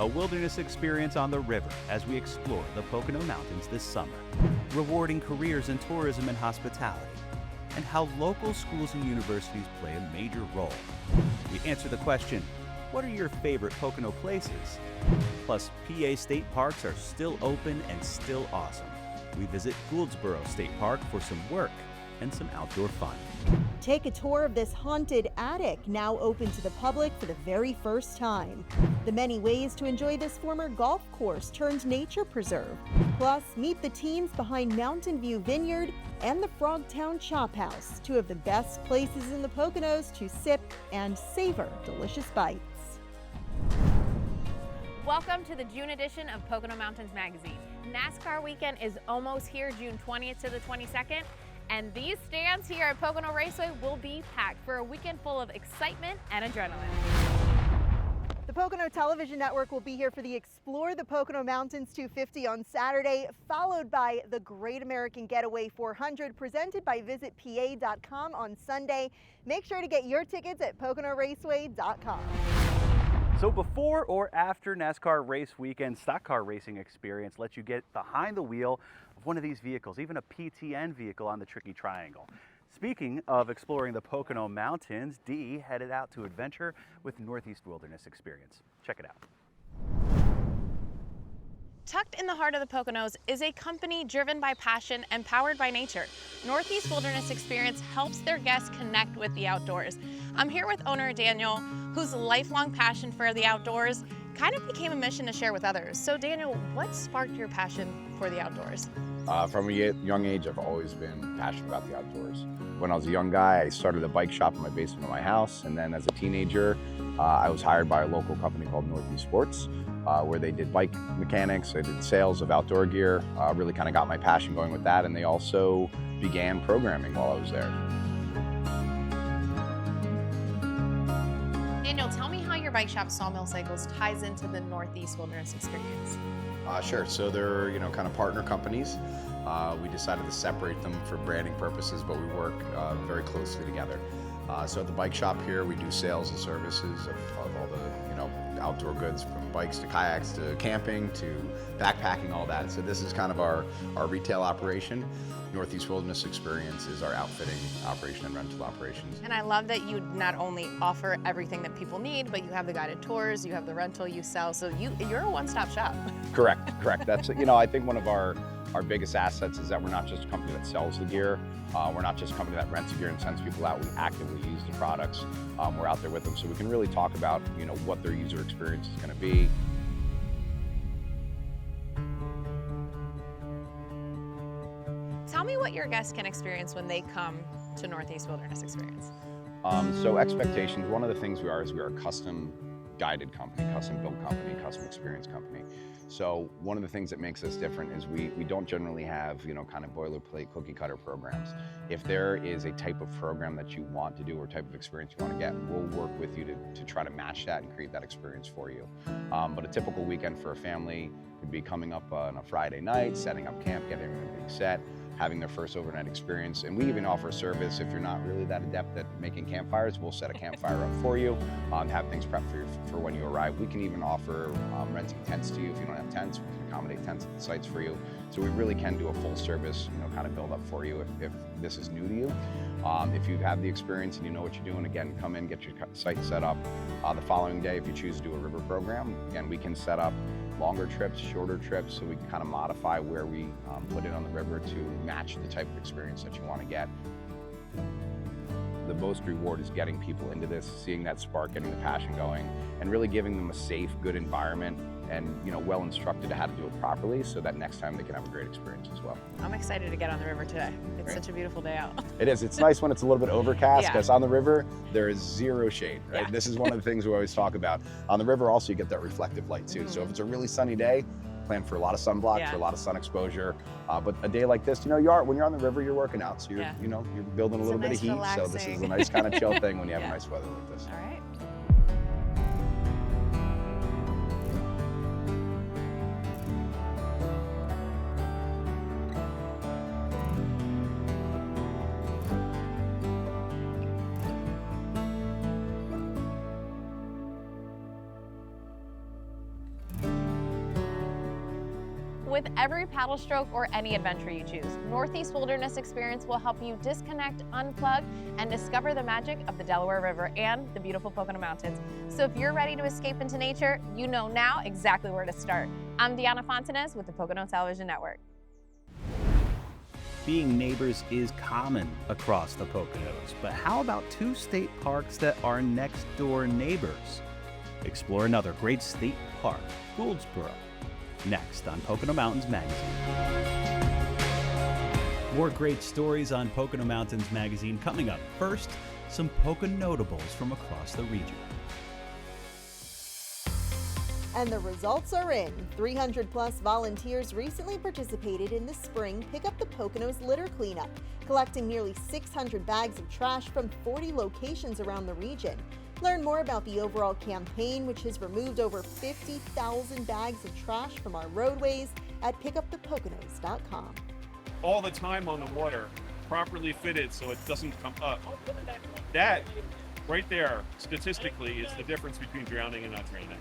a wilderness experience on the river as we explore the Pocono Mountains this summer, rewarding careers in tourism and hospitality, and how local schools and universities play a major role. We answer the question, what are your favorite Pocono places? Plus, PA state parks are still open and still awesome. We visit Gouldsboro State Park for some work and some outdoor fun. Take a tour of this haunted attic, now open to the public for the very first time. The many ways to enjoy this former golf course turned nature preserve. Plus, meet the teams behind Mountain View Vineyard and the Frogtown Chophouse, two of the best places in the Poconos to sip and savor delicious bites. Welcome to the June edition of Pocono Mountains Magazine. NASCAR weekend is almost here, June 20th to the 22nd. And these stands here at Pocono Raceway will be packed for a weekend full of excitement and adrenaline. The Pocono Television Network will be here for the Explore the Pocono Mountains 250 on Saturday, followed by the Great American Getaway 400 presented by visitpa.com on Sunday. Make sure to get your tickets at PoconoRaceway.com. So before or after NASCAR race weekend, stock car racing experience lets you get behind the wheel of one of these vehicles, even a PTN vehicle on the Tricky Triangle. Speaking of exploring the Pocono Mountains, Dee headed out to adventure with Northeast Wilderness Experience. Check it out. Tucked in the heart of the Poconos is a company driven by passion and powered by nature. Northeast Wilderness Experience helps their guests connect with the outdoors. I'm here with owner Daniel, whose lifelong passion for the outdoors kind of became a mission to share with others. So Daniel, what sparked your passion for the outdoors? From a young age, I've always been passionate about the outdoors. When I was a young guy, I started a bike shop in my basement of my house, and then as a teenager, I was hired by a local company called Northeast Sports, where they did bike mechanics, they did sales of outdoor gear, really kind of got my passion going with that, and they also began programming while I was there. Daniel, tell me how your bike shop Sawmill Cycles ties into the Northeast Wilderness Experience. Sure, so they're kind of partner companies. We decided to separate them for branding purposes, but we work very closely together. So at the bike shop here, we do sales and services of all the outdoor goods, from bikes to kayaks to camping to backpacking, all that. So this is kind of our retail operation. Northeast Wilderness Experience is our outfitting operation and rental operations. And I love that you not only offer everything that people need, but you have the guided tours, you have the rental, you sell, so you're a one-stop shop. Correct. That's, I think one of our biggest assets is that we're not just a company that sells the gear. We're not just a company that rents the gear and sends people out. We actively use the products. We're out there with them, so we can really talk about, what their user experience is going to be. Tell me what your guests can experience when they come to Northeast Wilderness Experience. So expectations, one of the things we are a custom guided company, custom built company, custom experience company. So one of the things that makes us different is we don't generally have, kind of boilerplate cookie cutter programs. If there is a type of program that you want to do or type of experience you want to get, we'll work with you to try to match that and create that experience for you. But a typical weekend for a family could be coming up on a Friday night, setting up camp, getting everything set, having their first overnight experience. And we even offer a service if you're not really that adept at making campfires, we'll set a campfire up for you, have things prepped for when you arrive. We can even offer renting tents to you. If you don't have tents, we can accommodate tents at the sites for you. So we really can do a full service, kind of build up for you if this is new to you. If you have the experience and you know what you're doing, again, come in, get your site set up. The following day, if you choose to do a river program, again, we can set up longer trips, shorter trips, so we can kind of modify where we put it on the river to match the type of experience that you want to get. The most reward is getting people into this, seeing that spark, getting the passion going, and really giving them a safe, good environment and well instructed to how to do it properly so that next time they can have a great experience as well. I'm excited to get on the river today. It's such a beautiful day out. It is. It's nice when it's a little bit overcast because on the river there is zero shade, right? Yeah. This is one of the things we always talk about. On the river also you get that reflective light too. So if it's a really sunny day, plan for a lot of sunblock, for a lot of sun exposure. But a day like this, when you're on the river, you're working out. So you're, you're building a little bit of heat. Relaxing. So this is a nice kind of chill thing when you have nice weather like this. All right. with every paddle stroke or any adventure you choose, Northeast Wilderness Experience will help you disconnect, unplug, and discover the magic of the Delaware River and the beautiful Pocono Mountains. So if you're ready to escape into nature, you know now exactly where to start. I'm Deanna Fontanez with the Pocono Television Network. Being neighbors is common across the Poconos, but how about two state parks that are next door neighbors? Explore another great state park, Gouldsboro, next on Pocono Mountains Magazine. More great stories on Pocono Mountains Magazine coming up. First, some Pocono notables from across the region. And the results are in. 300 plus volunteers recently participated in the spring Pick Up the Poconos litter cleanup, collecting nearly 600 bags of trash from 40 locations around the region. Learn more about the overall campaign, which has removed over 50,000 bags of trash from our roadways at pickupthepoconos.com. All the time on the water, properly fitted so it doesn't come up. That right there, statistically, is the difference between drowning and not drowning.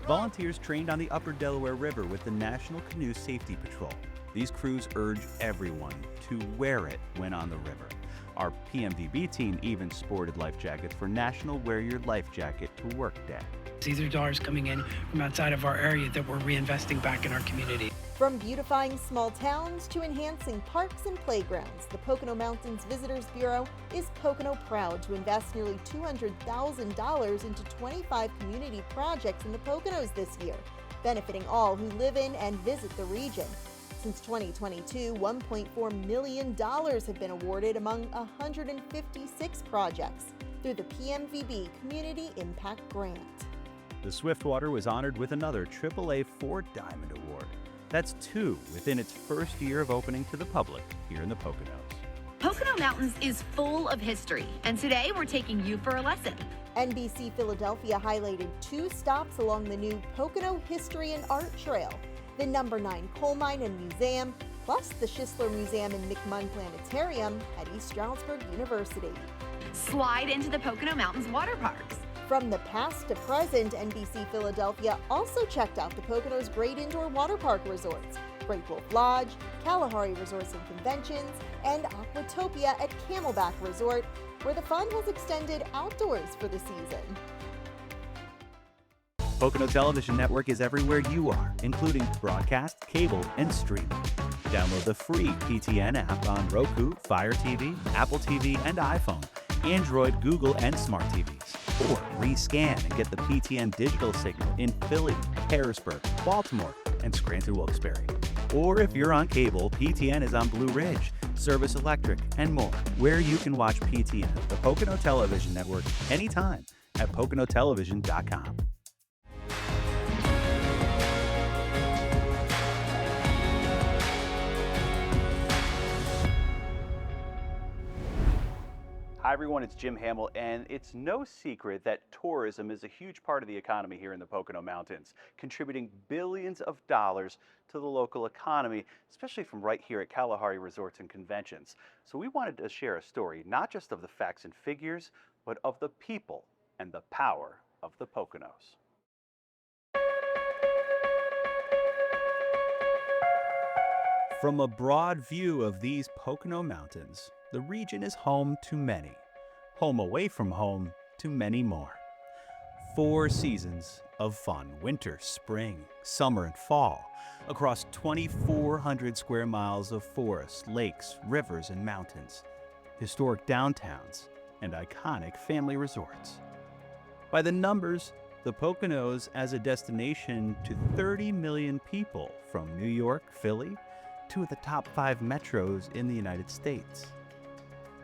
Volunteers trained on the Upper Delaware River with the National Canoe Safety Patrol. These crews urge everyone to wear it when on the river. Our PMVB team even sported life jackets for National Wear Your Life Jacket to Work Day. These are dollars coming in from outside of our area that we're reinvesting back in our community. From beautifying small towns to enhancing parks and playgrounds, the Pocono Mountains Visitors Bureau is Pocono Proud to invest nearly $200,000 into 25 community projects in the Poconos this year, benefiting all who live in and visit the region. Since 2022, $1.4 million have been awarded among 156 projects through the PMVB Community Impact Grant. The Swiftwater was honored with another AAA 4 Diamond Award. That's 2 within its first year of opening to the public here in the Poconos. Pocono Mountains is full of history, and today we're taking you for a lesson. NBC Philadelphia highlighted 2 stops along the new Pocono History and Art Trail, the number 9 Coal Mine and Museum, plus the Schisler Museum and McMunn Planetarium at East Stroudsburg University. Slide into the Pocono Mountains water parks. From the past to present, NBC Philadelphia also checked out the Poconos' great indoor water park resorts, Great Wolf Lodge, Kalahari Resorts and Conventions, and Aquatopia at Camelback Resort, where the fun has extended outdoors for the season. Pocono Television Network is everywhere you are, including broadcast, cable, and streaming. Download the free PTN app on Roku, Fire TV, Apple TV, and iPhone, Android, Google, and smart TVs. Or rescan and get the PTN digital signal in Philly, Harrisburg, Baltimore, and Scranton-Wilkes-Barre. Or if you're on cable, PTN is on Blue Ridge, Service Electric, and more, where you can watch PTN, the Pocono Television Network, anytime at PoconoTelevision.com. Hi everyone, it's Jim Hamill, and it's no secret that tourism is a huge part of the economy here in the Pocono Mountains, contributing billions of dollars to the local economy, especially from right here at Kalahari Resorts and Conventions. So we wanted to share a story, not just of the facts and figures, but of the people and the power of the Poconos. From a broad view of these Pocono Mountains, the region is home to many, home away from home to many more. 4 seasons of fun: winter, spring, summer, and fall, across 2,400 square miles of forest, lakes, rivers, and mountains, historic downtowns, and iconic family resorts. By the numbers, the Poconos as a destination to 30 million people from New York, Philly, to the top 5 metros in the United States.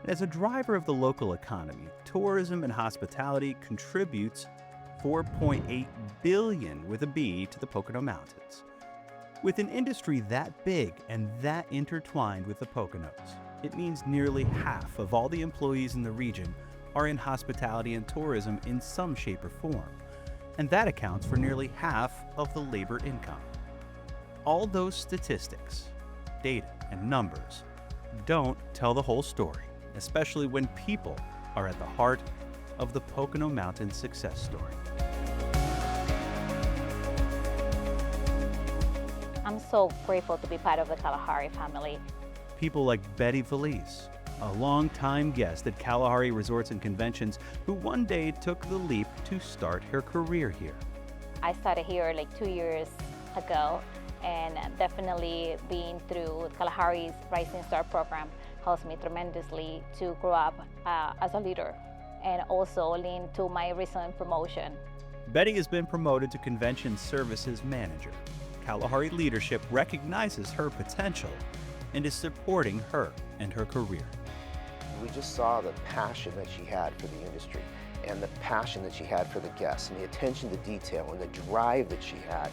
And as a driver of the local economy, tourism and hospitality contributes $4.8 billion with a B to the Pocono Mountains. With an industry that big and that intertwined with the Poconos, it means nearly half of all the employees in the region are in hospitality and tourism in some shape or form, and that accounts for nearly half of the labor income. All those statistics, data, and numbers don't tell the whole story, especially when people are at the heart of the Pocono Mountains success story. I'm just so grateful to be part of the Kalahari family. People like Betty Valise, a longtime guest at Kalahari Resorts and Conventions, who one day took the leap to start her career here. I started here like 2 years ago, and definitely being through Kalahari's Rising Star program helps me tremendously to grow up as a leader, and also lean to my recent promotion. Betty has been promoted to Convention Services Manager. Kalahari leadership recognizes her potential and is supporting her and her career. We just saw the passion that she had for the industry, and the passion that she had for the guests, and the attention to detail, and the drive that she had.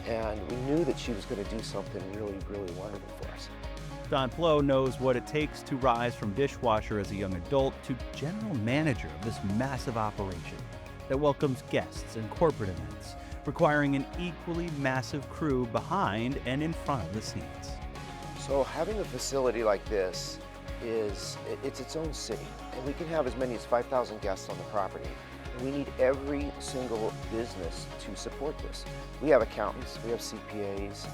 And we knew that she was going to do something really, really wonderful for us. Don Plo knows what it takes to rise from dishwasher as a young adult to general manager of this massive operation that welcomes guests and corporate events, requiring an equally massive crew behind and in front of the scenes. So having a facility like this it's its own city, and we can have as many as 5,000 guests on the property. And we need every single business to support this. We have accountants, we have CPAs,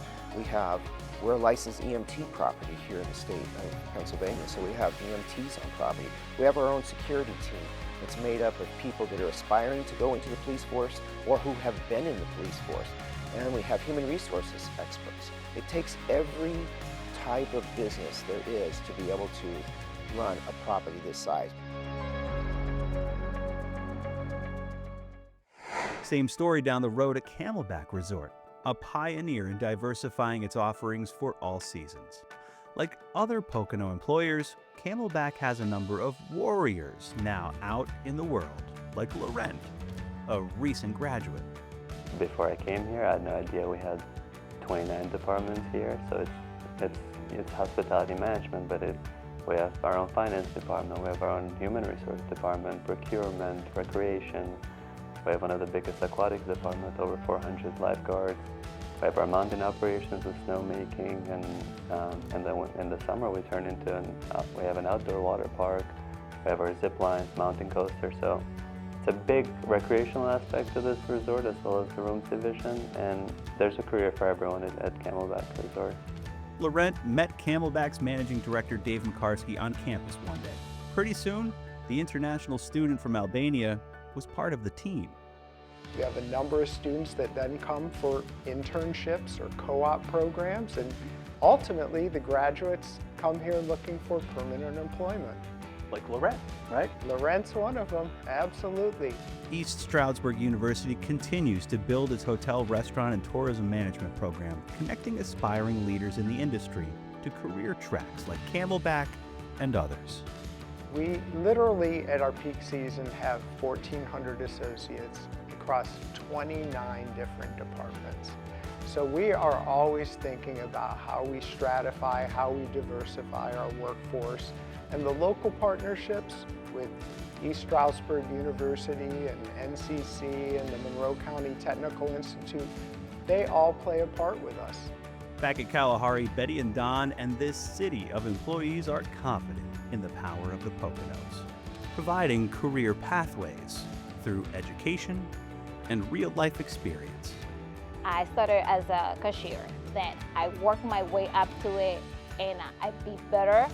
we're a licensed EMT property here in the state of Pennsylvania, so we have EMTs on property. We have our own security team that's made up of people that are aspiring to go into the police force or who have been in the police force. And we have human resources experts. It takes every type of business there is to be able to run a property this size. Same story down the road at Camelback Resort, a pioneer in diversifying its offerings for all seasons. Like other Pocono employers, Camelback has a number of warriors now out in the world, like Laurent, a recent graduate. Before I came here, I had no idea we had 29 departments here, so it's hospitality management, but we have our own finance department, we have our own human resource department, procurement, recreation. We have one of the biggest aquatics departments, over 400 lifeguards. We have our mountain operations with snowmaking, and then in the summer we turn into we have an outdoor water park. We have our zip lines, mountain coaster. So it's a big recreational aspect to this resort, as well as the rooms division, and there's a career for everyone at Camelback Resort. Laurent met Camelback's managing director Dave McCarskey on campus one day. Pretty soon, the international student from Albania was part of the team. We have a number of students that then come for internships or co-op programs, and ultimately the graduates come here looking for permanent employment. Like Laurent, right? Laurent's one of them, absolutely. East Stroudsburg University continues to build its hotel, restaurant, and tourism management program, connecting aspiring leaders in the industry to career tracks like Camelback and others. We literally, at our peak season, have 1,400 associates across 29 different departments. So we are always thinking about how we stratify, how we diversify our workforce, and the local partnerships with East Stroudsburg University and NCC and the Monroe County Technical Institute, they all play a part with us. Back at Kalahari, Betty and Don and this city of employees are confident in the power of the Poconos, providing career pathways through education and real-life experience. I started as a cashier, then I worked my way up to it, and I be better.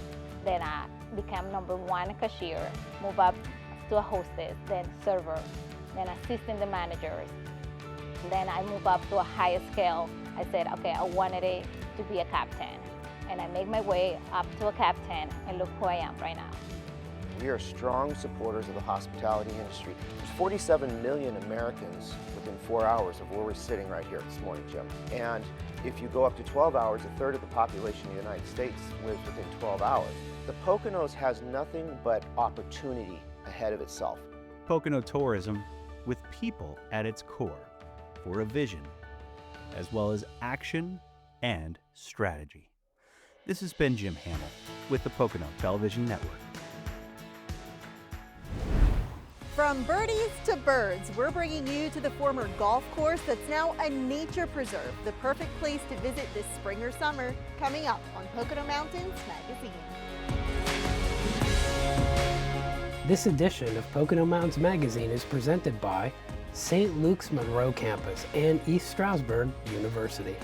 Then I became #1 cashier, move up to a hostess, then server, then assistant the managers. Then I move up to a higher scale. I said, okay, I wanted it to be a captain. And I make my way up to a captain, and look who I am right now. We are strong supporters of the hospitality industry. There's 47 million Americans within 4 hours of where we're sitting right here this morning, Jim. And if you go up to 12 hours, a third of the population of the United States lives within 12 hours. The Poconos has nothing but opportunity ahead of itself. Pocono tourism with people at its core for a vision, as well as action and strategy. This has been Jim Hamill with the Pocono Television Network. From birdies to birds, we're bringing you to the former golf course that's now a nature preserve, the perfect place to visit this spring or summer, coming up on Pocono Mountains Magazine. This edition of Pocono Mountains Magazine is presented by St. Luke's Monroe Campus and East Stroudsburg University.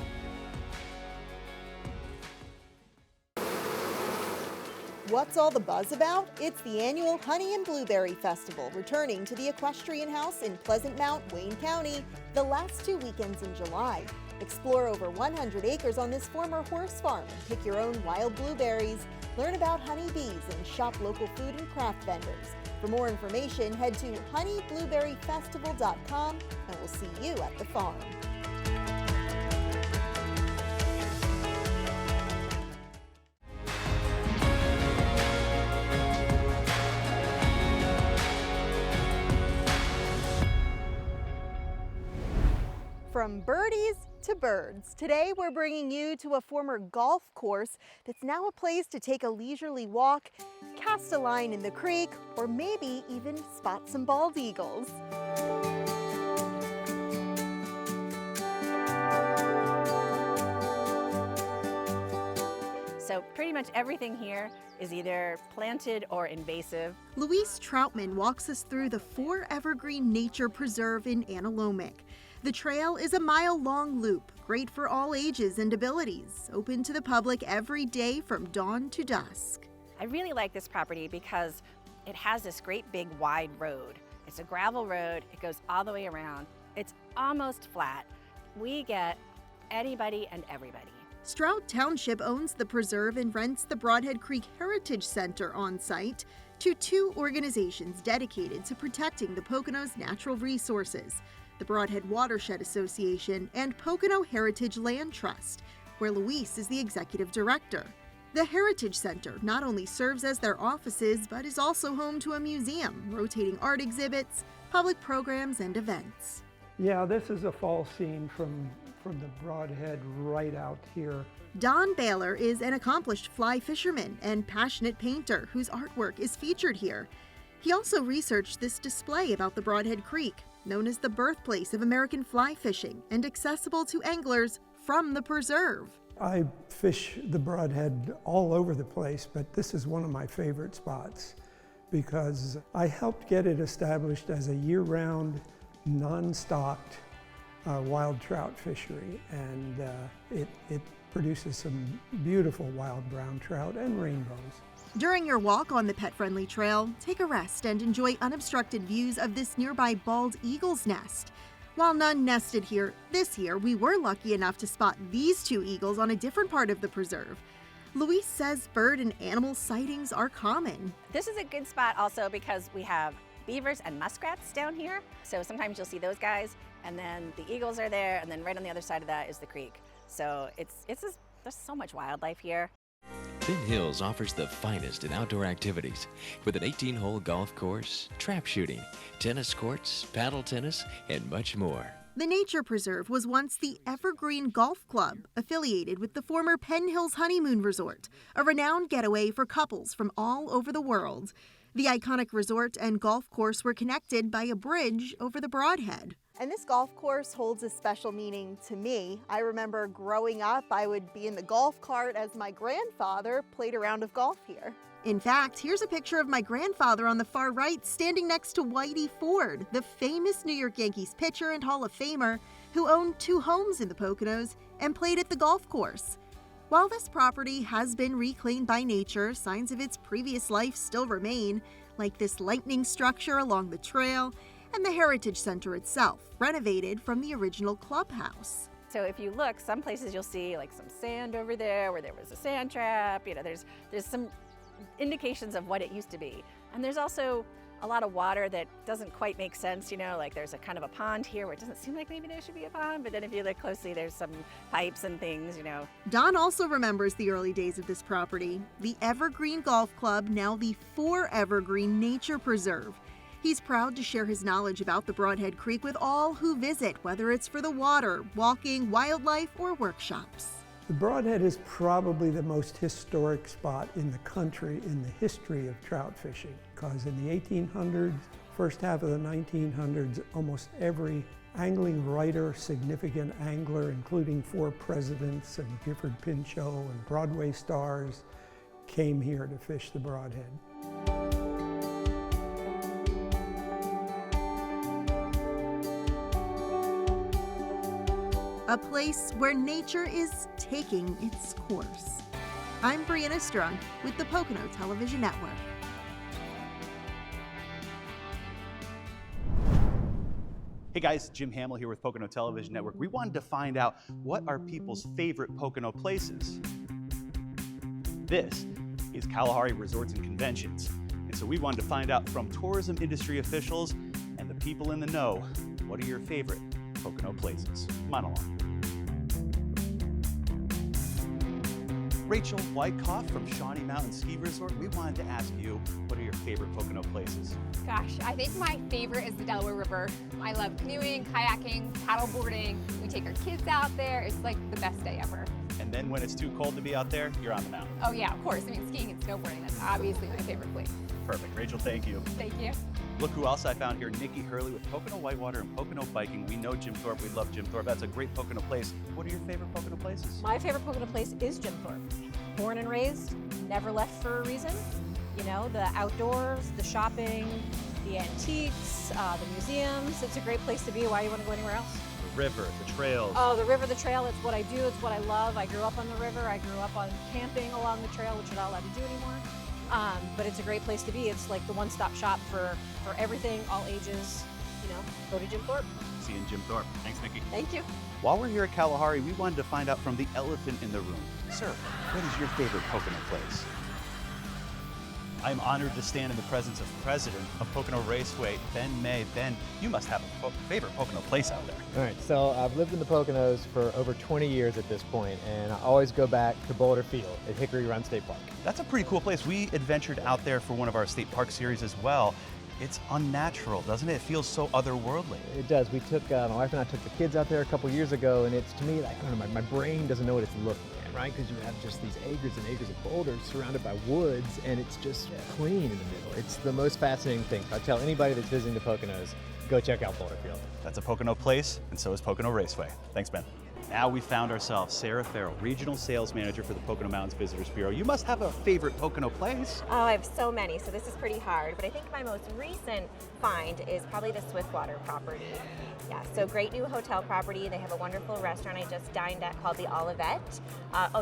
What's all the buzz about? It's the annual Honey and Blueberry Festival, returning to the Equestrian House in Pleasant Mount, Wayne County, the last 2 weekends in July. Explore over 100 acres on this former horse farm and pick your own wild blueberries. Learn about honeybees and shop local food and craft vendors. For more information, head to honeyblueberryfestival.com and we'll see you at the farm. From birdies to birds, today we're bringing you to a former golf course that's now a place to take a leisurely walk, cast a line in the creek, or maybe even spot some bald eagles. So pretty much everything here is either planted or invasive. Louise Troutman walks us through the ForEvergreen Nature Preserve in Antelope. The trail is a mile-long loop, great for all ages and abilities, open to the public every day from dawn to dusk. I really like this property because it has this great big wide road. It's a gravel road, it goes all the way around. It's almost flat. We get anybody and everybody. Stroud Township owns the preserve and rents the Brodhead Creek Heritage Center on site to 2 organizations dedicated to protecting the Poconos' natural resources, the Brodhead Watershed Association and Pocono Heritage Land Trust, where Louise is the executive director. The Heritage Center not only serves as their offices, but is also home to a museum, rotating art exhibits, public programs, and events. Yeah, this is a fall scene from the Brodhead right out here. Don Baylor is an accomplished fly fisherman and passionate painter whose artwork is featured here. He also researched this display about the Brodhead Creek, known as the birthplace of American fly fishing and accessible to anglers from the preserve. I fish the Brodhead all over the place, but this is one of my favorite spots because I helped get it established as a year-round, non-stocked wild trout fishery, and it produces some beautiful wild brown trout and rainbows. During your walk on the pet-friendly trail, take a rest and enjoy unobstructed views of this nearby bald eagle's nest. While none nested here this year, we were lucky enough to spot these 2 eagles on a different part of the preserve. Louise says bird and animal sightings are common. This is a good spot also because we have beavers and muskrats down here. So sometimes you'll see those guys, and then the eagles are there, and then right on the other side of that is the creek. So there's so much wildlife here. Finn Hills offers the finest in outdoor activities with an 18-hole golf course, trap shooting, tennis courts, paddle tennis, and much more. The Nature Preserve was once the Evergreen Golf Club, affiliated with the former Penn Hills Honeymoon Resort, a renowned getaway for couples from all over the world. The iconic resort and golf course were connected by a bridge over the Brodhead. And this golf course holds a special meaning to me. I remember growing up, I would be in the golf cart as my grandfather played a round of golf here. In fact, here's a picture of my grandfather on the far right standing next to Whitey Ford, the famous New York Yankees pitcher and Hall of Famer who owned 2 homes in the Poconos and played at the golf course. While this property has been reclaimed by nature, signs of its previous life still remain, like this lightning structure along the trail and the Heritage Center itself, renovated from the original clubhouse. So if you look, some places you'll see like some sand over there where there was a sand trap. You know, there's some indications of what it used to be. And there's also a lot of water that doesn't quite make sense, you know, like there's a kind of a pond here where it doesn't seem like maybe there should be a pond, but then if you look closely, there's some pipes and things, you know. Don also remembers the early days of this property, the Evergreen Golf Club, now the ForEvergreen Nature Preserve. He's proud to share his knowledge about the Brodhead Creek with all who visit, whether it's for the water, walking, wildlife, or workshops. The Brodhead is probably the most historic spot in the country in the history of trout fishing, because in the 1800s, first half of the 1900s, almost every angling writer, significant angler, including 4 presidents and Gifford Pinchot and Broadway stars, came here to fish the Brodhead. A place where nature is taking its course. I'm Brianna Stroud with the Pocono Television Network. Hey guys, Jim Hamill here with Pocono Television Network. We wanted to find out what are people's favorite Pocono places. This is Kalahari Resorts and Conventions. And so we wanted to find out from tourism industry officials and the people in the know, what are your favorite Pocono places? Come on along. Rachel Wyckoff from Shawnee Mountain Ski Resort, we wanted to ask you, what are your favorite Pocono places? Gosh, I think my favorite is the Delaware River. I love canoeing, kayaking, paddleboarding. We take our kids out there. It's like the best day ever. And then when it's too cold to be out there, you're on the mountain. Oh yeah, of course. I mean, skiing and snowboarding, that's obviously my favorite place. Perfect. Rachel, thank you. Thank you. Look who else I found here, Nikki Hurley with Pocono Whitewater and Pocono Biking. We know Jim Thorpe, we love Jim Thorpe. That's a great Pocono place. What are your favorite Pocono places? My favorite Pocono place is Jim Thorpe. Born and raised, never left for a reason. You know, the outdoors, the shopping, the antiques, the museums. It's a great place to be. Why do you want to go anywhere else? The river, the trails. Oh, the river, the trail, it's what I do, it's what I love. I grew up on the river, I grew up on camping along the trail, which you're not allowed to do anymore. But it's a great place to be. It's like the one-stop shop for everything, all ages. You know, go to Jim Thorpe. See you in Jim Thorpe. Thanks, Nikki. Thank you. While we're here at Kalahari, we wanted to find out from the elephant in the room. Sir, what is your favorite Pocono place? I'm honored to stand in the presence of President of Pocono Raceway, Ben May. Ben, you must have a favorite Pocono place out there. All right, so I've lived in the Poconos for over 20 years at this point, and I always go back to Boulder Field at Hickory Run State Park. That's a pretty cool place. We adventured out there for one of our state park series as well. It's unnatural, doesn't it? It feels so otherworldly. It does. We took, my wife and I took the kids out there a couple years ago, and it's, to me, like, I don't know, my brain doesn't know what it's looking at, right? Because you have just these acres and acres of boulders surrounded by woods, and it's just clean in the middle. It's the most fascinating thing. I tell anybody that's visiting the Poconos, go check out Boulder Field. That's a Pocono place, and so is Pocono Raceway. Thanks, Ben. Now we found ourselves Sarah Farrell, Regional Sales Manager for the Pocono Mountains Visitors Bureau. You must have a favorite Pocono place. Oh, I have so many, so this is pretty hard. But I think my most recent find is probably the Swiftwater property. Yeah, so great new hotel property. They have a wonderful restaurant I just dined at called the Olivette.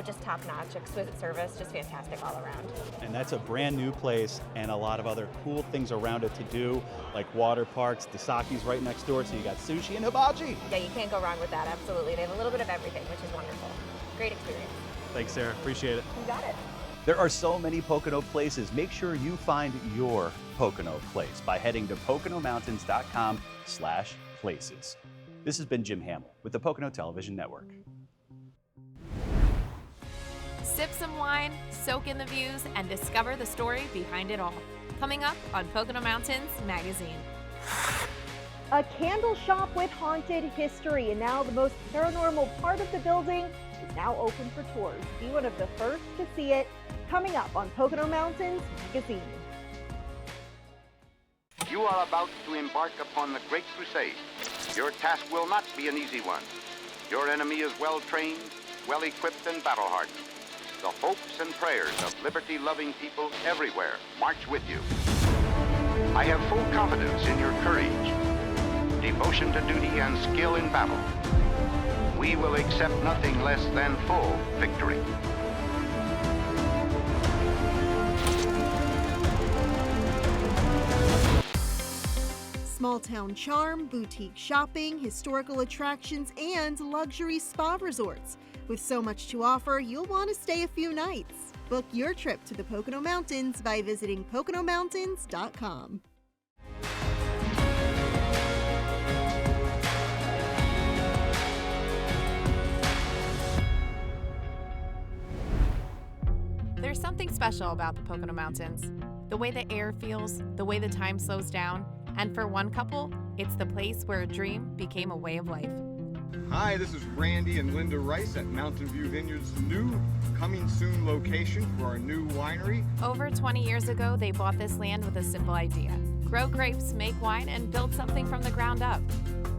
Just top notch, exquisite service, just fantastic all around. And that's a brand new place and a lot of other cool things around it to do, like water parks. The Saki's right next door, so you got sushi and hibachi. Yeah, you can't go wrong with that, absolutely. They have a little bit of everything, which is wonderful. Great experience. Thanks, Sarah. Appreciate it. You got it. There are so many Pocono places. Make sure you find your Pocono place by heading to PoconoMountains.com/places. This has been Jim Hamill with the Pocono Television Network. Sip some wine, soak in the views, and discover the story behind it all. Coming up on Pocono Mountains Magazine. A candle shop with haunted history, and now the most paranormal part of the building is now open for tours. Be one of the first to see it, coming up on Pocono Mountains Magazine. You are about to embark upon the Great Crusade. Your task will not be an easy one. Your enemy is well-trained, well-equipped, and battle-hardened. The hopes and prayers of liberty-loving people everywhere march with you. I have full confidence in your courage, devotion to duty, and skill in battle. We will accept nothing less than full victory. Small town charm, boutique shopping, historical attractions, and luxury spa resorts. With so much to offer, you'll want to stay a few nights. Book your trip to the Pocono Mountains by visiting PoconoMountains.com. There's something special about the Pocono Mountains. The way the air feels, the way the time slows down, and for one couple, it's the place where a dream became a way of life. Hi, this is Randy and Linda Rice at Mountain View Vineyard's new coming soon location for our new winery. Over 20 years ago, they bought this land with a simple idea: grow grapes, make wine, and build something from the ground up.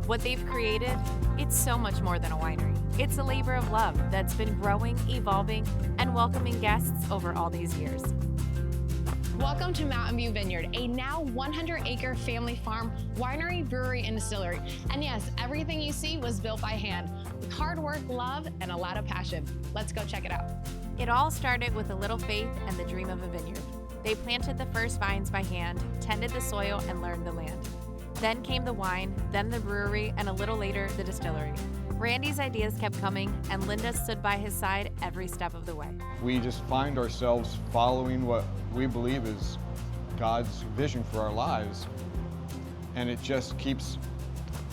What they've created, it's so much more than a winery. It's a labor of love that's been growing, evolving, and welcoming guests over all these years. Welcome to Mountain View Vineyard, a now 100-acre family farm, winery, brewery, and distillery. And yes, everything you see was built by hand, with hard work, love, and a lot of passion. Let's go check it out. It all started with a little faith and the dream of a vineyard. They planted the first vines by hand, tended the soil, and learned the land. Then came the wine, then the brewery, and a little later, the distillery. Randy's ideas kept coming, and Linda stood by his side every step of the way. We just find ourselves following what we believe is God's vision for our lives, and it just keeps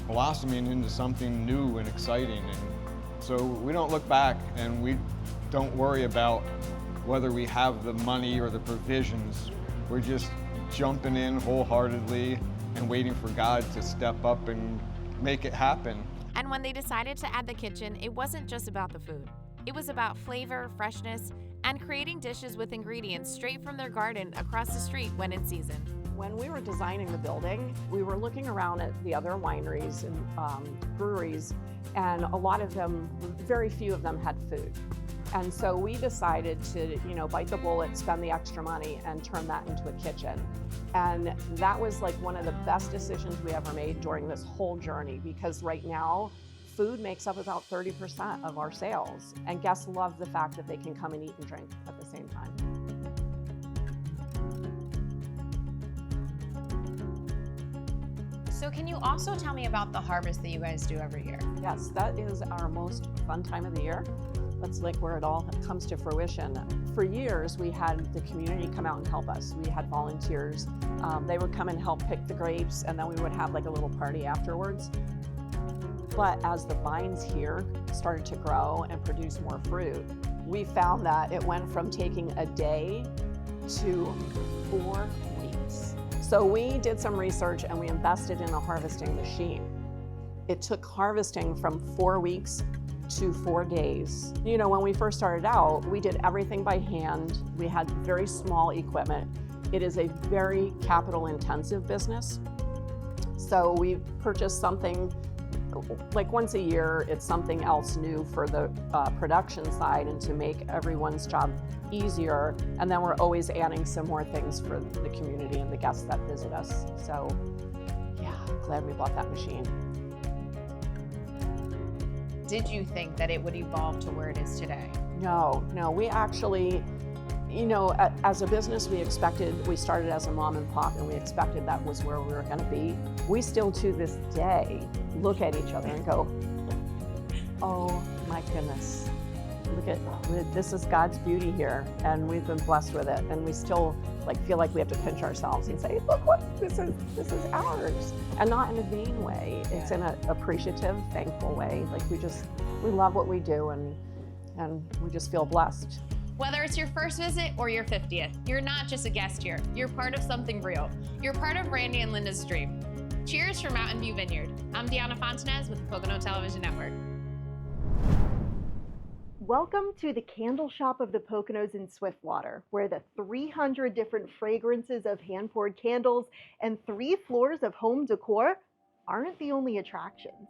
blossoming into something new and exciting. And so we don't look back, and we don't worry about whether we have the money or the provisions. We're just jumping in wholeheartedly and waiting for God to step up and make it happen. And when they decided to add the kitchen, it wasn't just about the food. It was about flavor, freshness, and creating dishes with ingredients straight from their garden across the street when in season. When we were designing the building, we were looking around at the other wineries and breweries, and a lot of them, very few of them had food. And so we decided to, bite the bullet, spend the extra money, and turn that into a kitchen. And that was like one of the best decisions we ever made during this whole journey, because right now, food makes up about 30% of our sales, and guests love the fact that they can come and eat and drink at the same time. So can you also tell me about the harvest that you guys do every year? Yes, that is our most fun time of the year. That's like where it all comes to fruition. For years, we had the community come out and help us. We had volunteers. They would come and help pick the grapes, and then we would have like a little party afterwards. But as the vines here started to grow and produce more fruit, we found that it went from taking a day to 4 weeks. So we did some research and we invested in a harvesting machine. It took harvesting from 4 weeks to 4 days. When we first started out, we did everything by hand. We had very small equipment. It is a very capital intensive business. So we purchased something like once a year. It's something else new for the production side and to make everyone's job easier. And then we're always adding some more things for the community and the guests that visit us. So yeah, glad we bought that machine. Did you think that it would evolve to where it is today? No, we actually, as a business, we started as a mom and pop, and we expected that was where we were going to be. We still to this day look at each other and go, oh my goodness, this is God's beauty here, and we've been blessed with it, and we still feel like we have to pinch ourselves and say, look what this is ours, and not in a vain way. It's in an appreciative, thankful way. We love what we do, and we just feel blessed. Whether it's your first visit or your 50th, you're not just a guest here. You're part of something real. You're part of Randy and Linda's dream. Cheers for Mountain View Vineyard. I'm Deanna Fontanez with the Pocono Television Network. Welcome to the Candle Shoppe of the Poconos in Swiftwater, where the 300 different fragrances of hand-poured candles and 3 floors of home decor aren't the only attractions.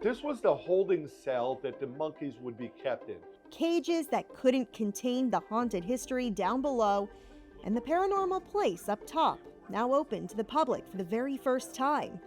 This was the holding cell that the monkeys would be kept in. Cages that couldn't contain the haunted history down below, and the paranormal place up top, now open to the public for the very first time.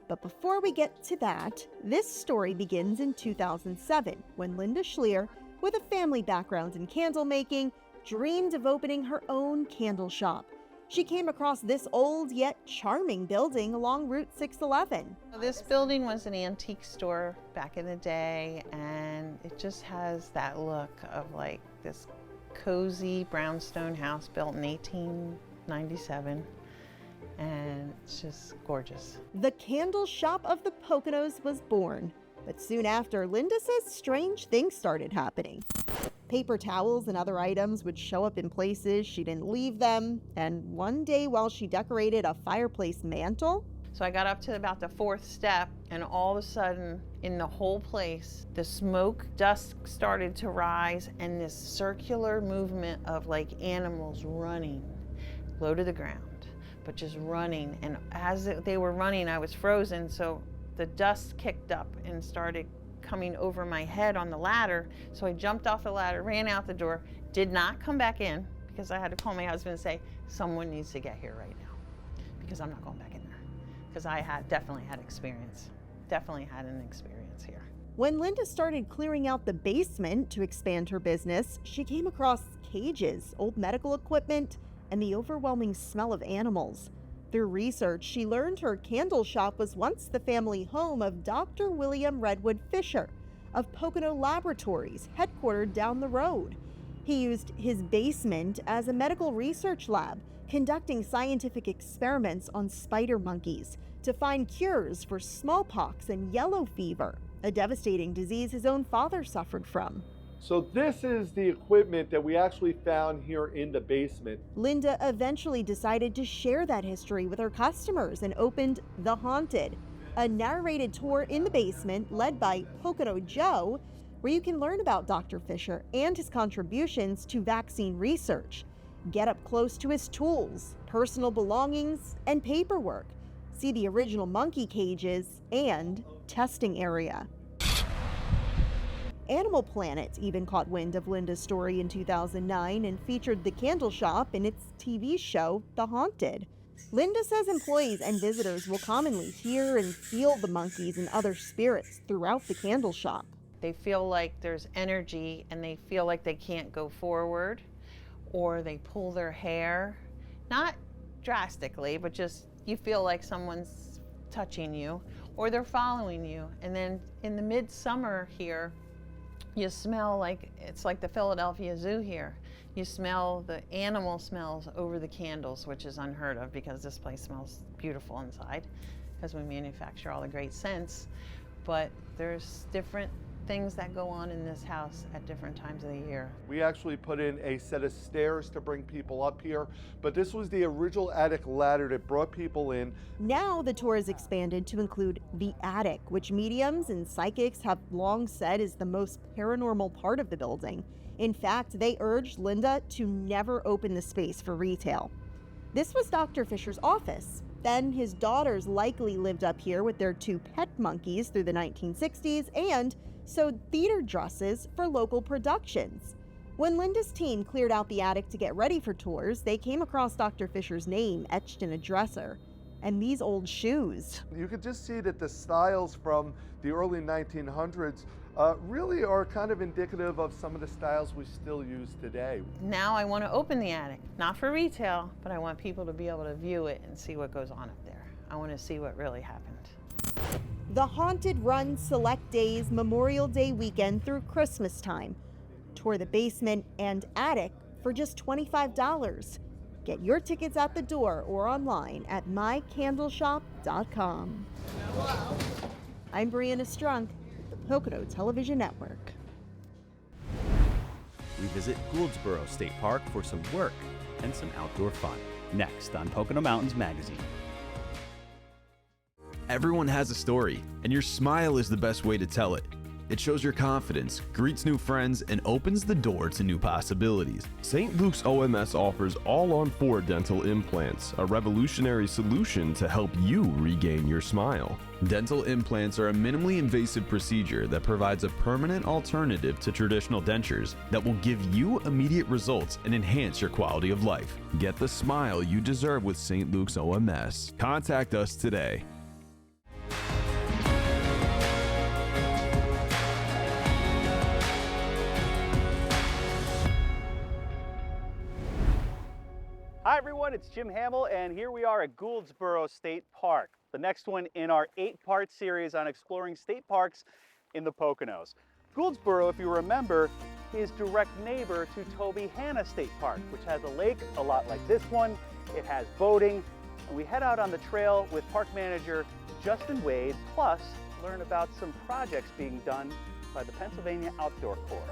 But before we get to that, this story begins in 2007, when Linda Schleer, with a family background in candle making, dreamed of opening her own candle shop. She came across this old yet charming building along Route 611. This building was an antique store back in the day, and it just has that look of like this cozy brownstone house built in 1897. And it's just gorgeous. The Candle Shoppe of the Poconos was born, but soon after, Linda says strange things started happening. Paper towels and other items would show up in places she didn't leave them, and one day while she decorated a fireplace mantle. So I got up to about the 4th step, and all of a sudden, in the whole place, the smoke dust started to rise, and this circular movement of like animals running low to the ground, but just running. And as they were running, I was frozen, so the dust kicked up and started coming over my head on the ladder. So I jumped off the ladder, ran out the door, did not come back in, because I had to call my husband and say, someone needs to get here right now, because I'm not going back in there, because I definitely had experience. definitely had an experience here. When Linda started clearing out the basement to expand her business, she came across cages, old medical equipment, and the overwhelming smell of animals. Through research, she learned her Candle Shoppe was once the family home of Dr. William Redwood Fisher of Pocono Laboratories, headquartered down the road. He used his basement as a medical research lab, conducting scientific experiments on spider monkeys to find cures for smallpox and yellow fever, a devastating disease his own father suffered from. So this is the equipment that we actually found here in the basement. Linda eventually decided to share that history with her customers and opened The Haunted, a narrated tour in the basement led by Pocono Joe, where you can learn about Dr. Fisher and his contributions to vaccine research, get up close to his tools, personal belongings, and paperwork, see the original monkey cages, and testing area. Animal Planet even caught wind of Linda's story in 2009 and featured the Candle Shoppe in its TV show, The Haunted. Linda says employees and visitors will commonly hear and feel the monkeys and other spirits throughout the Candle Shoppe. They feel like there's energy and they feel like they can't go forward, or they pull their hair. Not drastically, but just you feel like someone's touching you, or they're following you. And then in the midsummer here, you smell like, it's like the Philadelphia Zoo here. You smell the animal smells over the candles, which is unheard of because this place smells beautiful inside because we manufacture all the great scents. But there's different things that go on in this house at different times of the year. We actually put in a set of stairs to bring people up here, but this was the original attic ladder that brought people in. Now the tour is expanded to include the attic, which mediums and psychics have long said is the most paranormal part of the building. In fact, they urged Linda to never open the space for retail. This was Dr. Fisher's office. Then his daughters likely lived up here with their 2 pet monkeys through the 1960s and sewed theater dresses for local productions. When Linda's team cleared out the attic to get ready for tours, they came across Dr. Fisher's name etched in a dresser and these old shoes. You could just see that the styles from the early 1900s really are kind of indicative of some of the styles we still use today. Now I want to open the attic, not for retail, but I want people to be able to view it and see what goes on up there. I want to see what really happened. The Haunted runs select days Memorial Day weekend through Christmas time. Tour the basement and attic for just $25. Get your tickets at the door or online at mycandleshoppe.com. I'm Brianna Strunk, the Pocono Television Network. We visit Gouldsboro State Park for some work and some outdoor fun. Next on Pocono Mountains Magazine. Everyone has a story, and your smile is the best way to tell it. It shows your confidence, greets new friends, and opens the door to new possibilities. St. Luke's OMS offers all-on-4 dental implants, a revolutionary solution to help you regain your smile. Dental implants are a minimally invasive procedure that provides a permanent alternative to traditional dentures that will give you immediate results and enhance your quality of life. Get the smile you deserve with St. Luke's OMS. Contact us today. Hi everyone, it's Jim Hamill, and here we are at Gouldsboro State Park, the next one in our 8-part series on exploring state parks in the Poconos. Gouldsboro, if you remember, is direct neighbor to Tobyhanna State Park, which has a lake a lot like this one. It has boating, and we head out on the trail with park manager Justin Wade, plus learn about some projects being done by the Pennsylvania Outdoor Corps.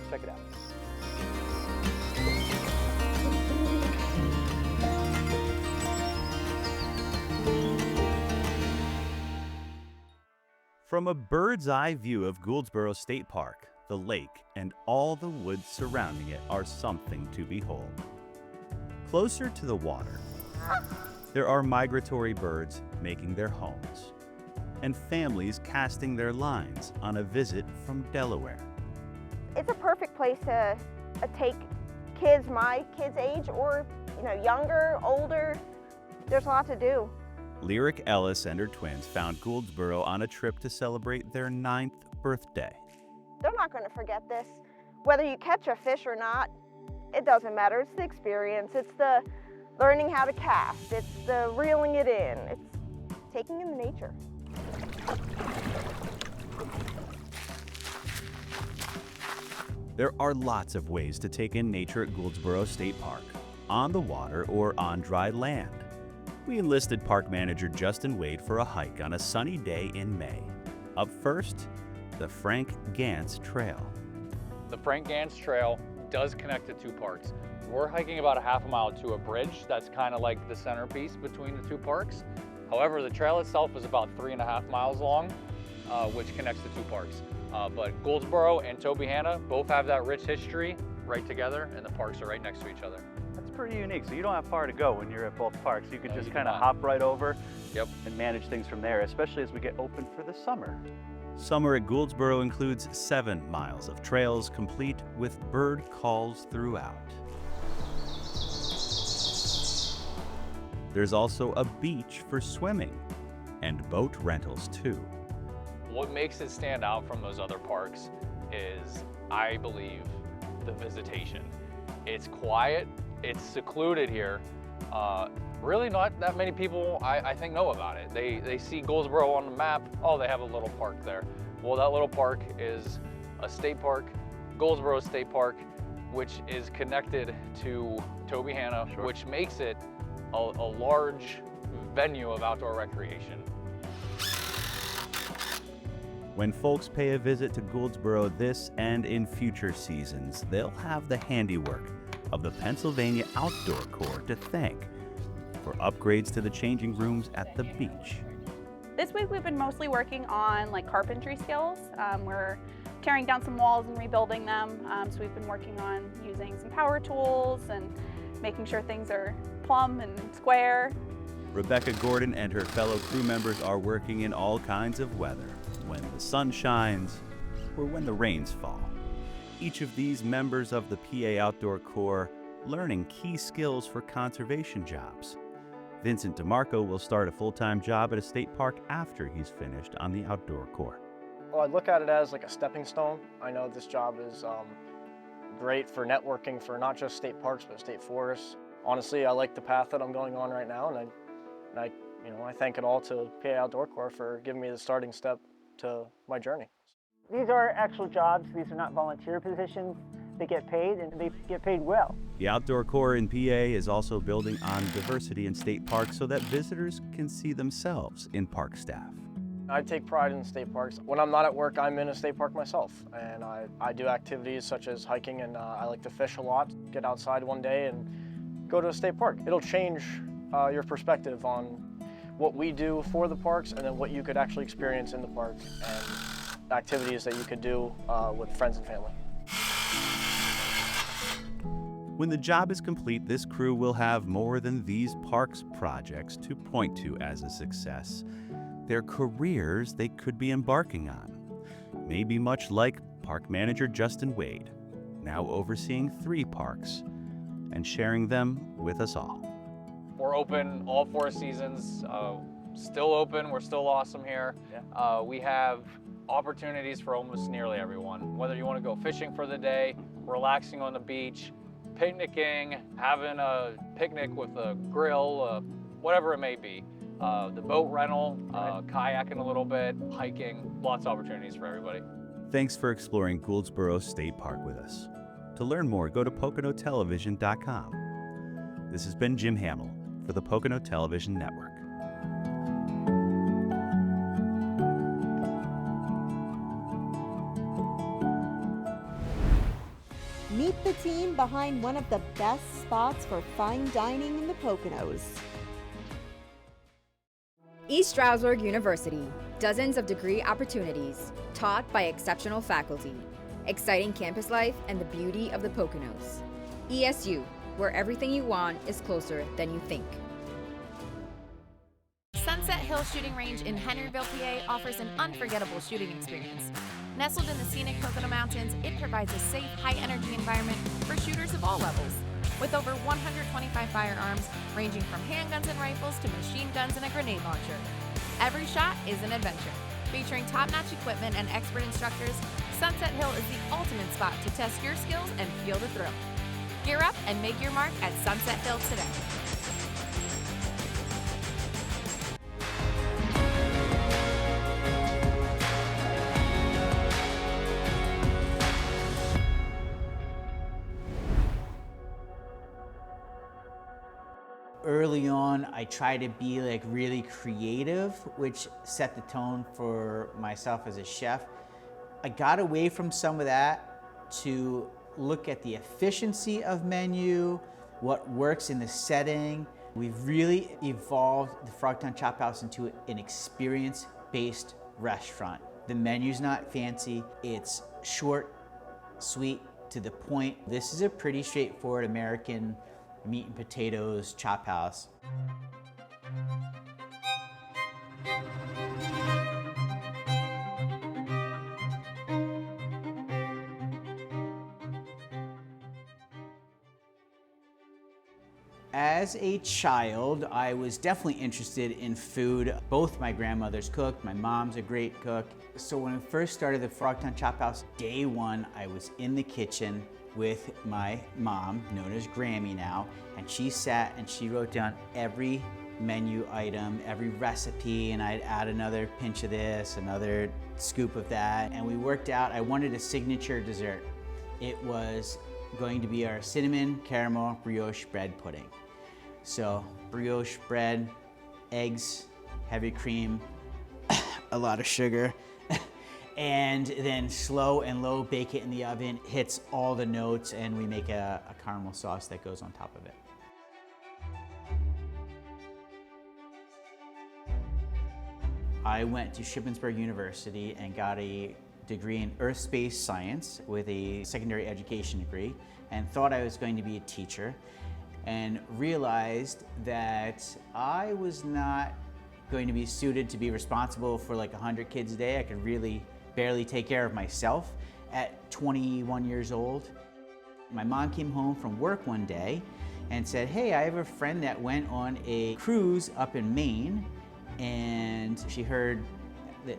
Check it out. From a bird's eye view of Gouldsboro State Park, the lake, and all the woods surrounding it are something to behold. Closer to the water, there are migratory birds making their homes, and families casting their lines on a visit from Delaware. It's a perfect place to take kids my kids' age or younger, older. There's a lot to do. Lyric Ellis and her twins found Gouldsboro on a trip to celebrate their 9th birthday. They're not going to forget this. Whether you catch a fish or not, it doesn't matter. It's the experience. It's the learning how to cast. It's the reeling it in. It's taking in the nature. There are lots of ways to take in nature at Gouldsboro State Park, on the water or on dry land. We enlisted park manager Justin Wade for a hike on a sunny day in May. Up first, the Frank Gantz Trail. The Frank Gantz Trail does connect the two parks. We're hiking about a half a mile to a bridge that's kind of like the centerpiece between the two parks. However, the trail itself is about 3.5 miles long, which connects the two parks. But Gouldsboro and Tobyhanna both have that rich history right together, and the parks are right next to each other. That's pretty unique. So you don't have far to go when you're at both parks. You can just kind of hop right over and manage things from there, especially as we get open for the summer. Summer at Gouldsboro includes 7 miles of trails, complete with bird calls throughout. There's also a beach for swimming and boat rentals too. What makes it stand out from those other parks is, I believe, the visitation. It's quiet, it's secluded here. Really not that many people, I think, know about it. They see Gouldsboro on the map, oh, they have a little park there. Well, that little park is a state park, Gouldsboro State Park, which is connected to Tobyhanna, which makes it a large venue of outdoor recreation. When folks pay a visit to Gouldsboro this and in future seasons, they'll have the handiwork of the Pennsylvania Outdoor Corps to thank for upgrades to the changing rooms at the beach. This week we've been mostly working on carpentry skills. We're tearing down some walls and rebuilding them. So we've been working on using some power tools and making sure things are plumb and square. Rebecca Gordon and her fellow crew members are working in all kinds of weather, when the sun shines or when the rains fall. Each of these members of the PA Outdoor Corps learning key skills for conservation jobs. Vincent DeMarco will start a full-time job at a state park after he's finished on the Outdoor Corps. Well, I look at it as like a stepping stone. I know this job is great for networking for not just state parks, but state forests. Honestly, I like the path that I'm going on right now, and I thank it all to PA Outdoor Corps for giving me the starting step to my journey. These are actual jobs. These are not volunteer positions. They get paid, and they get paid well. The Outdoor Corps in PA is also building on diversity in state parks so that visitors can see themselves in park staff. I take pride in state parks. When I'm not at work, I'm in a state park myself, and I do activities such as hiking, and I like to fish a lot. Get outside one day and go to a state park. It'll change your perspective on what we do for the parks and then what you could actually experience in the park and activities that you could do with friends and family. When the job is complete, this crew will have more than these parks projects to point to as a success. They're careers they could be embarking on. Maybe much like park manager Justin Wade, now overseeing 3 parks and sharing them with us all. We're open all 4 seasons, still open, we're still awesome here. We have opportunities for almost nearly everyone. Whether you want to go fishing for the day, relaxing on the beach, picnicking, having a picnic with a grill, whatever it may be. The boat rental, kayaking a little bit, hiking, lots of opportunities for everybody. Thanks for exploring Gouldsboro State Park with us. To learn more, go to PoconoTelevision.com. This has been Jim Hamill for the Pocono Television Network. Meet the team behind one of the best spots for fine dining in the Poconos. East Stroudsburg University. Dozens of degree opportunities, taught by exceptional faculty. Exciting campus life and the beauty of the Poconos. ESU, where everything you want is closer than you think. Sunset Hill Shooting Range in Henryville, PA offers an unforgettable shooting experience. Nestled in the scenic Pocono Mountains, it provides a safe, high-energy environment for shooters of all levels. with over 125 firearms, ranging from handguns and rifles to machine guns and a grenade launcher. Every shot is an adventure. Featuring top-notch equipment and expert instructors, Sunset Hill is the ultimate spot to test your skills and feel the thrill. Gear up and make your mark at Sunset Hill today. Early on, I tried to be like really creative, which set the tone for myself as a chef. I got away from some of that to look at the efficiency of menu, what works in the setting. We've really evolved the Frogtown Chophouse into an experience-based restaurant. The menu's not fancy, it's short, sweet, to the point. This is a pretty straightforward American meat and potatoes chop house. As a child, I was definitely interested in food. Both my grandmothers cooked, my mom's a great cook. So when I first started the Frogtown Chophouse, day one, I was in the kitchen with my mom, known as Grammy now, and she sat and she wrote down every menu item, every recipe, and I'd add another pinch of this, another scoop of that, and we worked out, I wanted a signature dessert. It was going to be our cinnamon caramel brioche bread pudding. So brioche bread, eggs, heavy cream, a lot of sugar, and then slow and low bake it in the oven, hits all the notes, and we make a caramel sauce that goes on top of it. I went to Shippensburg University and got a degree in earth space science with a secondary education degree, and thought I was going to be a teacher, and realized that I was not going to be suited to be responsible for like 100 kids a day. I could really barely take care of myself at 21 years old. My mom came home from work one day and said, hey, I have a friend that went on a cruise up in Maine, and she heard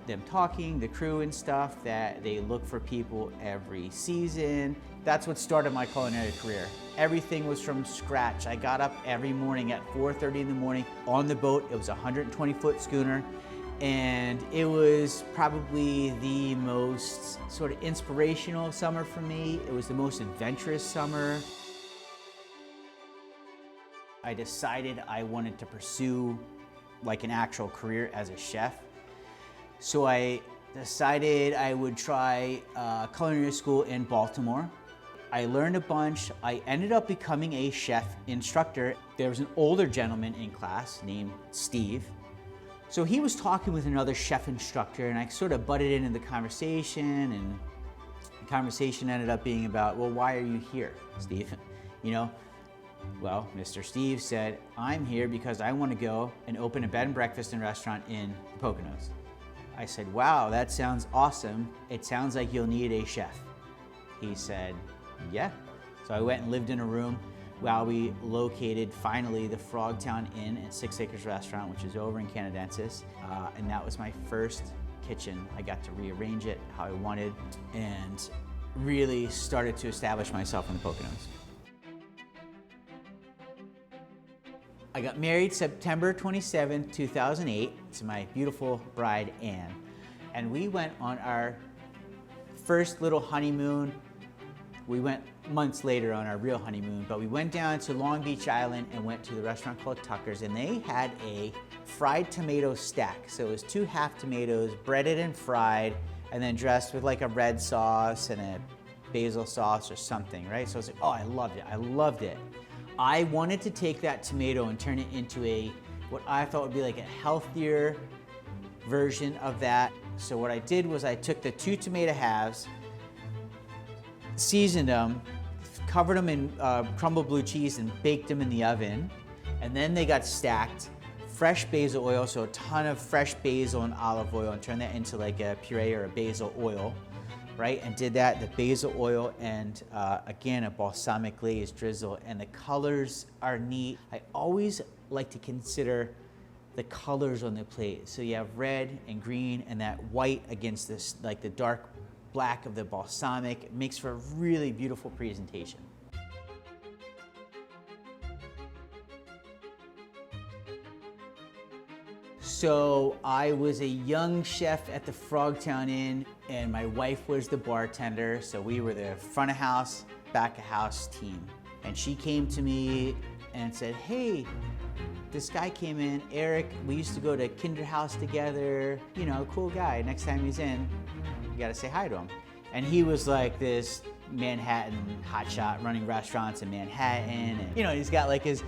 them talking, the crew and stuff, that they look for people every season. That's what started my culinary career. Everything was from scratch. I got up every morning at 4:30 in the morning on the boat. It was a 120-foot schooner, and it was probably the most sort of inspirational summer for me. It was the most adventurous summer. I decided I wanted to pursue like an actual career as a chef. So I decided I would try culinary school in Baltimore. I learned a bunch. I ended up becoming a chef instructor. There was an older gentleman in class named Steve. So he was talking with another chef instructor, and I sort of butted into the conversation, and the conversation ended up being about, well, why are you here, Steve? You know, well, Mr. Steve said, I'm here because I want to go and open a bed and breakfast and restaurant in the Poconos. I said, wow, that sounds awesome. It sounds like you'll need a chef. He said, yeah. So I went and lived in a room while we located finally the Frogtown Inn and 6 Acres Restaurant, which is over in Canadensis. And that was my first kitchen. I got to rearrange it how I wanted and really started to establish myself in the Poconos. I got married September 27, 2008 to my beautiful bride, Anne. And we went on our first little honeymoon. We went months later on our real honeymoon, but we went down to Long Beach Island and went to the restaurant called Tucker's, and they had a fried tomato stack. So it was 2 half tomatoes, breaded and fried, and then dressed with like a red sauce and a basil sauce or something, right? So I was like, oh, I loved it, I loved it. I wanted to take that tomato and turn it into what I thought would be like a healthier version of that. So what I did was I took the 2 tomato halves, seasoned them, covered them in crumbled blue cheese and baked them in the oven. And then they got stacked. Fresh basil oil, so a ton of fresh basil and olive oil, and turned that into like a puree or a basil oil. right? And did that, the basil oil, and again, a balsamic glaze drizzle, and the colors are neat. I always like to consider the colors on the plate. So you have red and green and that white against this, like the dark black of the balsamic. It makes for a really beautiful presentation. So I was a young chef at the Frogtown Inn, and my wife was the bartender. So we were the front of house, back of house team. And she came to me and said, hey, this guy came in, Eric, we used to go to Kinderhouse together, you know, cool guy. Next time he's in, you gotta say hi to him. And he was like this Manhattan hotshot running restaurants in Manhattan. And, you know, he's got like his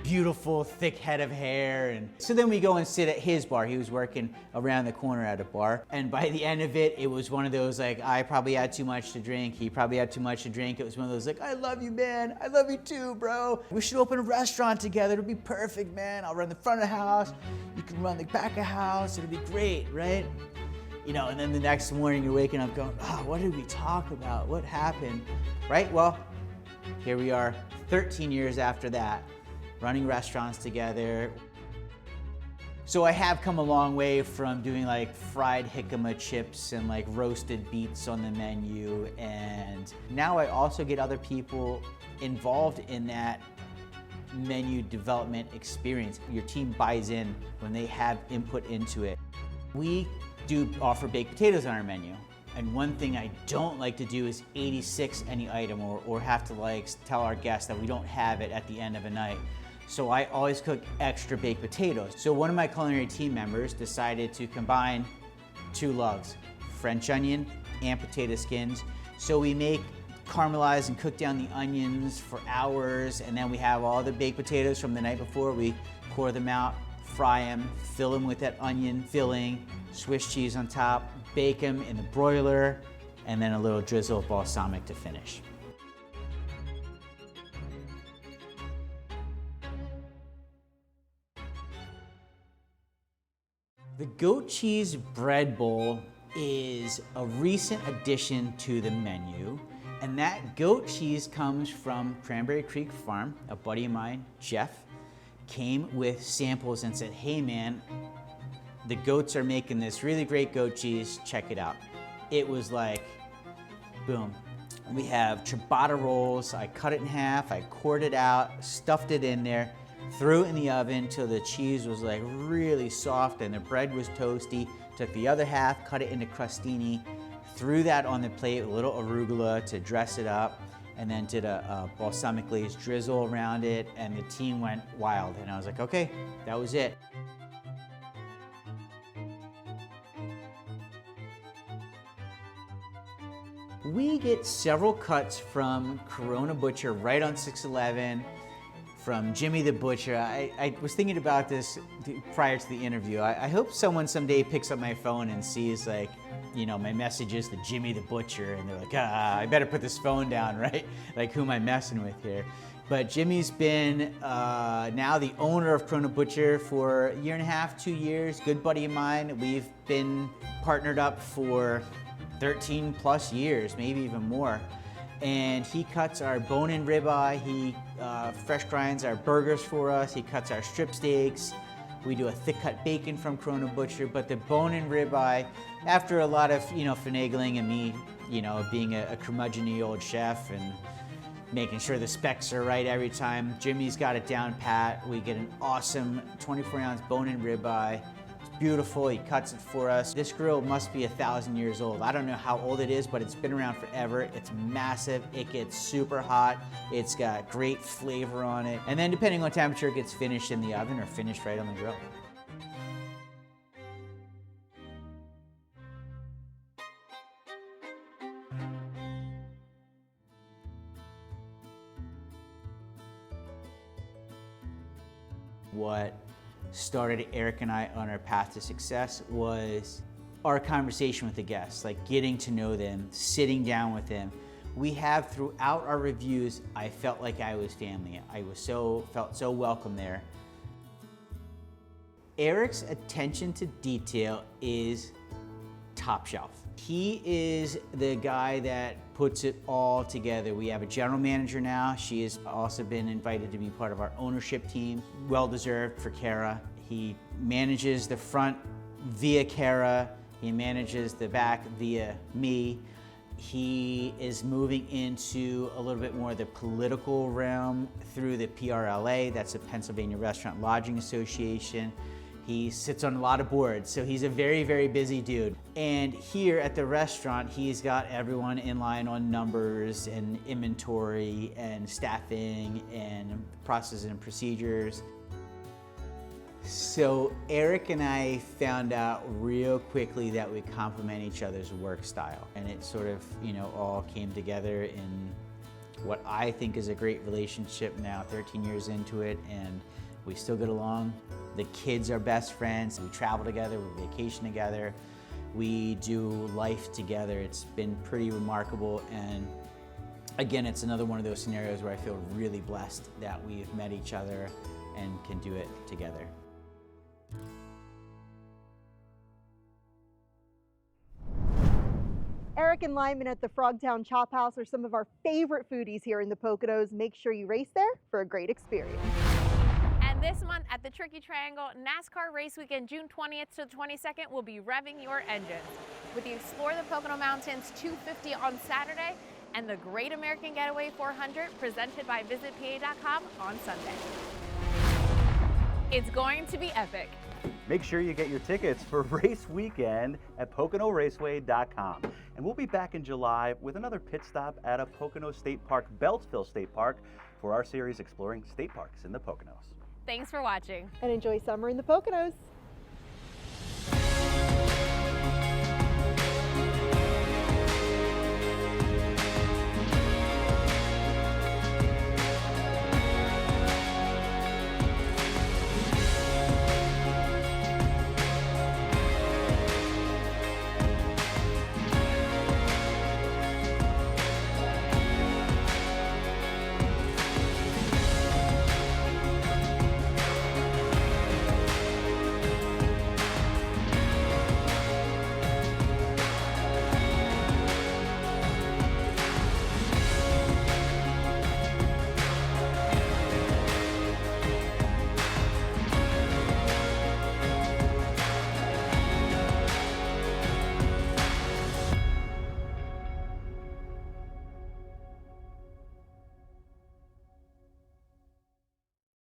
beautiful thick head of hair. And so then we go and sit at his bar. He was working around the corner at a bar. And by the end of it, it was one of those like, I probably had too much to drink. He probably had too much to drink. It was one of those like, I love you, man. I love you too, bro. We should open a restaurant together. It'll be perfect, man. I'll run the front of the house. You can run the back of the house. It'll be great, right? You know, and then the next morning you're waking up going, oh, what did we talk about? What happened? Right? Well, here we are 13 years after that, running restaurants together. So I have come a long way from doing like fried jicama chips and like roasted beets on the menu. And now I also get other people involved in that menu development experience. Your team buys in when they have input into it. We do offer baked potatoes on our menu. And one thing I don't like to do is 86 any item or have to like tell our guests that we don't have it at the end of a night. So I always cook extra baked potatoes. So one of my culinary team members decided to combine two loves, French onion and potato skins. So we make caramelize and cook down the onions for hours, and then we have all the baked potatoes from the night before. We core them out, fry them, fill them with that onion filling, Swiss cheese on top, bake them in the broiler, and then a little drizzle of balsamic to finish. The goat cheese bread bowl is a recent addition to the menu, and that goat cheese comes from Cranberry Creek Farm. A buddy of mine, Jeff, came with samples and said, hey man, the goats are making this really great goat cheese, check it out. It was like, boom. We have ciabatta rolls. I cut it in half, I cored it out, stuffed it in there, threw it in the oven till the cheese was like really soft and the bread was toasty. Took the other half, cut it into crostini, threw that on the plate with a little arugula to dress it up, and then did a balsamic glaze drizzle around it, and the team went wild. And I was like, okay, that was it. We get several cuts from Corona Butcher right on 611, from Jimmy the Butcher. I was thinking about this prior to the interview. I hope someone someday picks up my phone and sees like, you know, my messages to Jimmy the Butcher, and they're like, I better put this phone down, right? Like, who am I messing with here? But Jimmy's been now the owner of Corona Butcher for a year and a half, 2 years, good buddy of mine. We've been partnered up for 13 plus years, maybe even more. And he cuts our bone-in ribeye, he fresh grinds our burgers for us, he cuts our strip steaks, we do a thick-cut bacon from Corona Butcher, but the bone-in ribeye, after a lot of, you know, finagling and me, you know, being a curmudgeon-y old chef and making sure the specs are right every time, Jimmy's got it down pat. We get an awesome 24-ounce bone-in ribeye. Beautiful, he cuts it for us. This grill must be 1,000 years old. I don't know how old it is, but it's been around forever. It's massive, it gets super hot. It's got great flavor on it. And then depending on temperature, it gets finished in the oven or finished right on the grill. What started Eric and I on our path to success was our conversation with the guests, like getting to know them, sitting down with them. We have throughout our reviews, I felt like I was family. I was felt so welcome there. Eric's attention to detail is top shelf. He is the guy that puts it all together. We have a general manager now. She has also been invited to be part of our ownership team. Well deserved for Kara. He manages the front via Kara. He manages the back via me. He is moving into a little bit more of the political realm through the PRLA, that's the Pennsylvania Restaurant Lodging Association. He sits on a lot of boards, so he's a very, very busy dude. And here at the restaurant, he's got everyone in line on numbers and inventory and staffing and processes and procedures. So Eric and I found out real quickly that we complement each other's work style, and it sort of, all came together in what I think is a great relationship now, 13 years into it, and we still get along. The kids are best friends. We travel together, we vacation together, we do life together. It's been pretty remarkable, and again, it's another one of those scenarios where I feel really blessed that we've met each other and can do it together. Eric and Lyman at the Frogtown Chophouse are some of our favorite foodies here in the Poconos. Make sure you race there for a great experience. And this month at the Tricky Triangle, NASCAR Race Weekend, June 20th to the 22nd, will be revving your engines with the Explore the Pocono Mountains 250 on Saturday and the Great American Getaway 400 presented by VisitPA.com on Sunday. It's going to be epic. Make sure you get your tickets for race weekend at PoconoRaceway.com. And we'll be back in July with another pit stop at a Pocono State Park, Beltsville State Park, for our series exploring state parks in the Poconos. Thanks for watching. And enjoy summer in the Poconos.